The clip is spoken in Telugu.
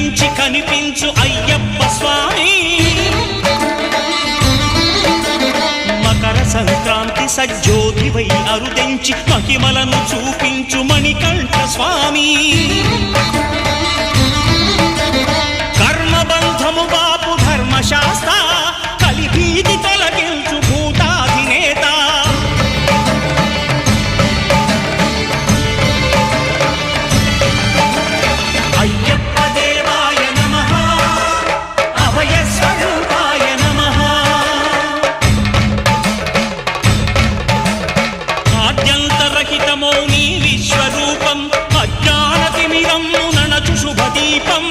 కనిపించి కనిపించు అయ్యప్ప స్వామి మకర సంక్రాంతి సజ్జోతివై అరుదెంచి మహిమలను చూపించు మణికంఠ స్వామి కర్మబంధము బాపు ధర్మశాస్త్ర కలిభీతి తొలగించు భూతాధినేత అయ్యప్ప దేవాయ నమః అభయ స్వరూపాయ నమః ఆద్యంతరహితమౌ నీ విశ్వరూపం అజ్ఞానతిమిరము నణచు శుభదీపం